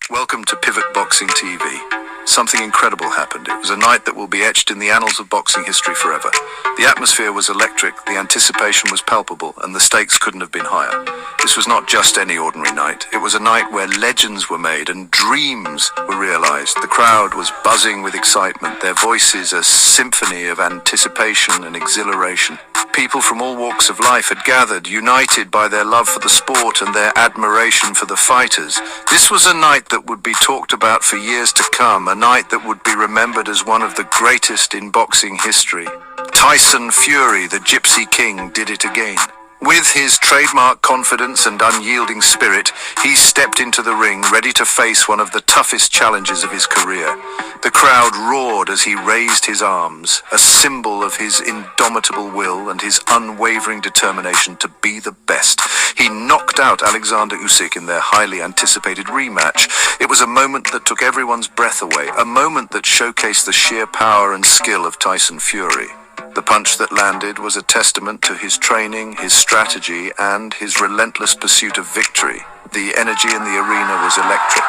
Welcome to Pivot Boxing TV. Something incredible happened. It was a night that will be etched in the annals of boxing history forever. The atmosphere was electric, the anticipation was palpable, and the stakes couldn't have been higher. This was not just any ordinary night. It was a night where legends were made and dreams were realized. The crowd was buzzing with excitement, their voices a symphony of anticipation and exhilaration. People from all walks of life had gathered, united by their love for the sport and their admiration for the fighters. This was a night that would be talked about for years to come, a night that would be remembered as one of the greatest in boxing history. Tyson Fury, the Gypsy King, did it again. With his trademark confidence and unyielding spirit, he stepped into the ring ready to face one of the toughest challenges of his career. The crowd roared as he raised his arms, a symbol of his indomitable will and his unwavering determination to be the best. He knocked out Oleksandr Usyk in their highly anticipated rematch. It was a moment that took everyone's breath away, a moment that showcased the sheer power and skill of Tyson Fury. The punch that landed was a testament to his training, his strategy, and his relentless pursuit of victory. The energy in the arena was electric.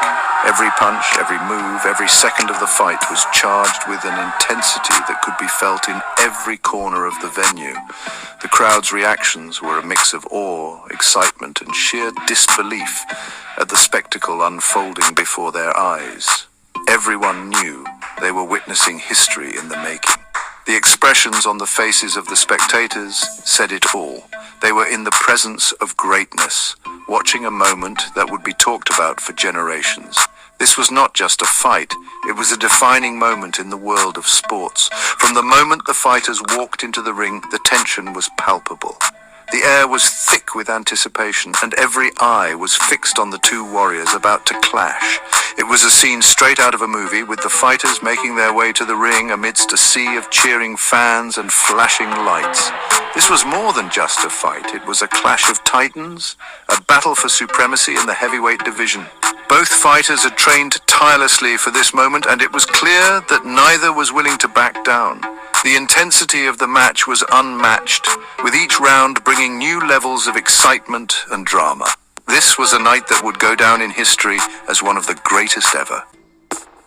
Every punch, every move, every second of the fight was charged with an intensity that could be felt in every corner of the venue. The crowd's reactions were a mix of awe, excitement, and sheer disbelief at the spectacle unfolding before their eyes. Everyone knew they were witnessing history in the making. The expressions on the faces of the spectators said it all. They were in the presence of greatness, watching a moment that would be talked about for generations. This was not just a fight, it was a defining moment in the world of sports. From the moment the fighters walked into the ring, the tension was palpable. The air was thick with anticipation, and every eye was fixed on the two warriors about to clash. It was a scene straight out of a movie, with the fighters making their way to the ring amidst a sea of cheering fans and flashing lights. This was more than just a fight. It was a clash of titans, a battle for supremacy in the heavyweight division. Both fighters had trained tirelessly for this moment, and it was clear that neither was willing to back down. The intensity of the match was unmatched, with each round bringing new levels of excitement and drama. This was a night that would go down in history as one of the greatest ever.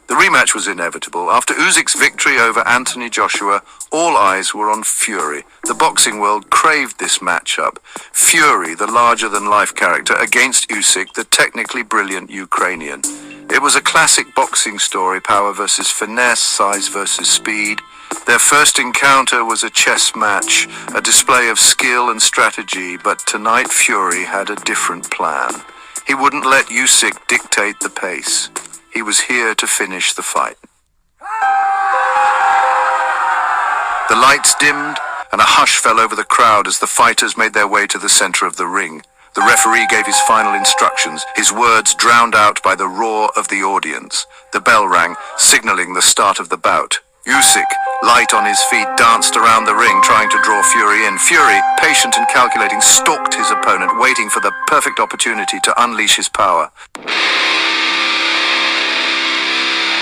The rematch was inevitable. After Usyk's victory over Anthony Joshua, all eyes were on Fury. The boxing world craved this matchup. Fury, the larger-than-life character, against Usyk, the technically brilliant Ukrainian. It was a classic boxing story, power versus finesse, size versus speed. Their first encounter was a chess match, a display of skill and strategy, but tonight Fury had a different plan. He wouldn't let Usyk dictate the pace. He was here to finish the fight. The lights dimmed, and a hush fell over the crowd as the fighters made their way to the center of the ring. The referee gave his final instructions, his words drowned out by the roar of the audience. The bell rang, signaling the start of the bout. Usyk, light on his feet, danced around the ring, trying to draw Fury in. Fury, patient and calculating, stalked his opponent, waiting for the perfect opportunity to unleash his power.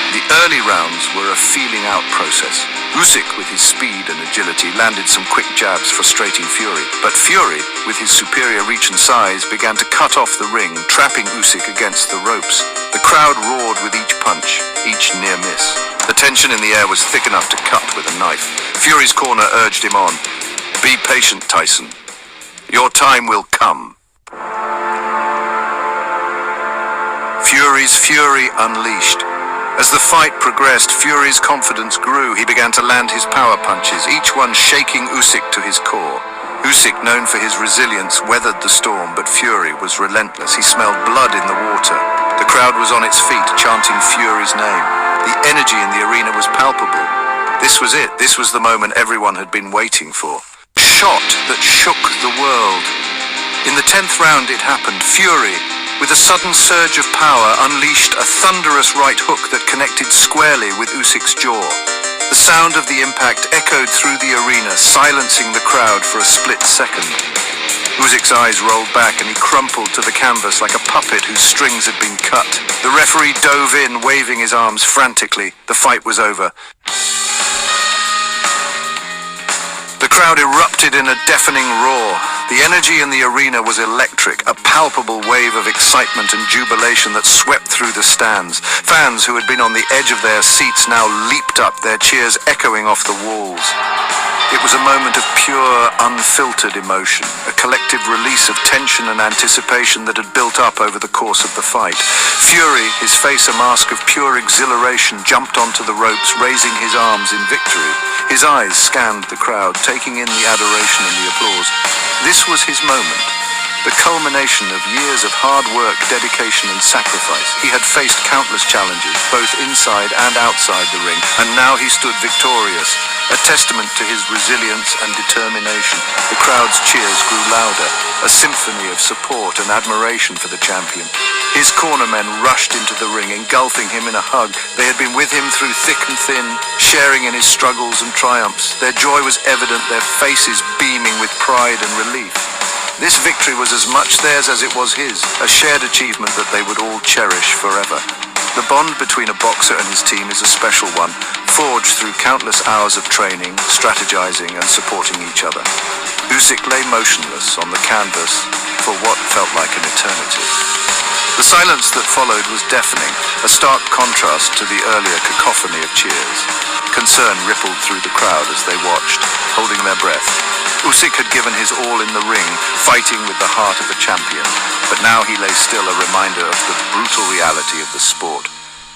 The early rounds were a feeling-out process. Usyk, with his speed and agility, landed some quick jabs, frustrating Fury. But Fury, with his superior reach and size, began to cut off the ring, trapping Usyk against the ropes. The crowd roared with each punch, each near miss. The tension in the air was thick enough to cut with a knife. Fury's corner urged him on. "Be patient, Tyson. Your time will come." Fury's fury unleashed. As the fight progressed, Fury's confidence grew. He began to land his power punches, each one shaking Usyk to his core. Usyk, known for his resilience, weathered the storm, but Fury was relentless. He smelled blood in the water. The crowd was on its feet, chanting Fury's name. The energy in the arena was palpable. This was it. This was the moment everyone had been waiting for. A shot that shook the world. In the 10th round it happened. Fury, with a sudden surge of power, unleashed a thunderous right hook that connected squarely with Usyk's jaw. The sound of the impact echoed through the arena, silencing the crowd for a split second. Usyk's eyes rolled back and he crumpled to the canvas like a puppet whose strings had been cut. The referee dove in, waving his arms frantically. The fight was over. The crowd erupted in a deafening roar. The energy in the arena was electric, a palpable wave of excitement and jubilation that swept through the stands. Fans who had been on the edge of their seats now leaped up, their cheers echoing off the walls. It was a moment of pure, unfiltered emotion, a collective release of tension and anticipation that had built up over the course of the fight. Fury, his face a mask of pure exhilaration, jumped onto the ropes, raising his arms in victory. His eyes scanned the crowd, taking in the adoration and the applause. This was his moment, the culmination of years of hard work, dedication and sacrifice. He had faced countless challenges, both inside and outside the ring, and now he stood victorious, a testament to his resilience and determination. The crowd's cheers grew louder, a symphony of support and admiration for the champion. His cornermen rushed into the ring, engulfing him in a hug. They had been with him through thick and thin, sharing in his struggles and triumphs. Their joy was evident, their faces beaming with pride and relief. This victory was as much theirs as it was his, a shared achievement that they would all cherish forever. The bond between a boxer and his team is a special one, forged through countless hours of training, strategizing and supporting each other. Usyk lay motionless on the canvas for what felt like an eternity. The silence that followed was deafening, a stark contrast to the earlier cacophony of cheers. Concern rippled through the crowd as they watched, holding their breath. Usyk had given his all in the ring, fighting with the heart of a champion, but now he lay still, a reminder of the brutal reality of the sport.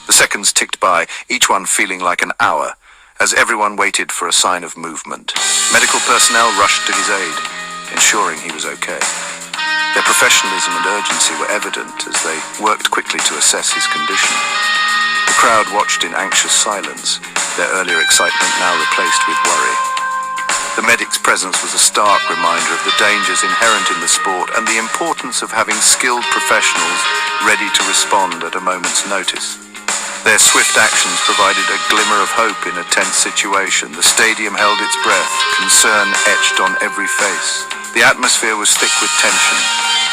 The seconds ticked by, each one feeling like an hour, as everyone waited for a sign of movement. Medical personnel rushed to his aid, ensuring he was okay. Their professionalism and urgency were evident as they worked quickly to assess his condition. The crowd watched in anxious silence, their earlier excitement now replaced with worry. The medic's presence was a stark reminder of the dangers inherent in the sport and the importance of having skilled professionals ready to respond at a moment's notice. Their swift actions provided a glimmer of hope in a tense situation. The stadium held its breath, concern etched on every face. The atmosphere was thick with tension,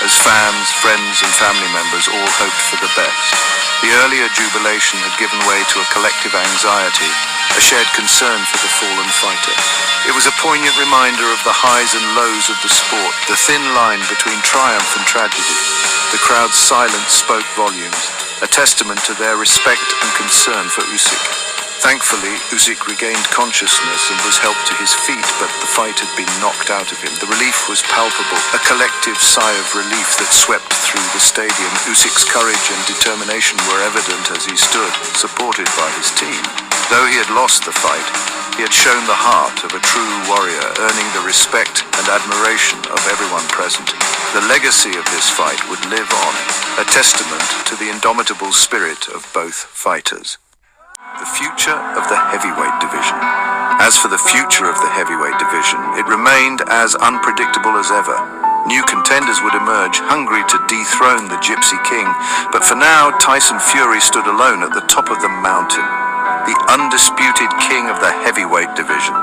as fans, friends and family members all hoped for the best. The earlier jubilation had given way to a collective anxiety, a shared concern for the fallen fighter. It was a poignant reminder of the highs and lows of the sport, the thin line between triumph and tragedy. The crowd's silence spoke volumes, a testament to their respect and concern for Usyk. Thankfully, Usyk regained consciousness and was helped to his feet, but the fight had been knocked out of him. The relief was palpable, a collective sigh of relief that swept through the stadium. Usyk's courage and determination were evident as he stood, supported by his team. Though he had lost the fight, he had shown the heart of a true warrior, earning the respect and admiration of everyone present. The legacy of this fight would live on, a testament to the indomitable spirit of both fighters. The future of the heavyweight division. As for the future of the heavyweight division, it remained as unpredictable as ever. New contenders would emerge, hungry to dethrone the Gypsy King, but for now, Tyson Fury stood alone at the top of the mountain, the undisputed king of the heavyweight division.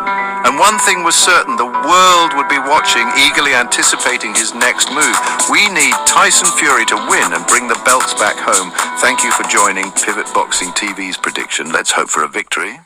And one thing was certain, the world would be watching, eagerly anticipating his next move. We need Tyson Fury to win and bring the belts back home. Thank you for joining Pivot Boxing TV's prediction. Let's hope for a victory.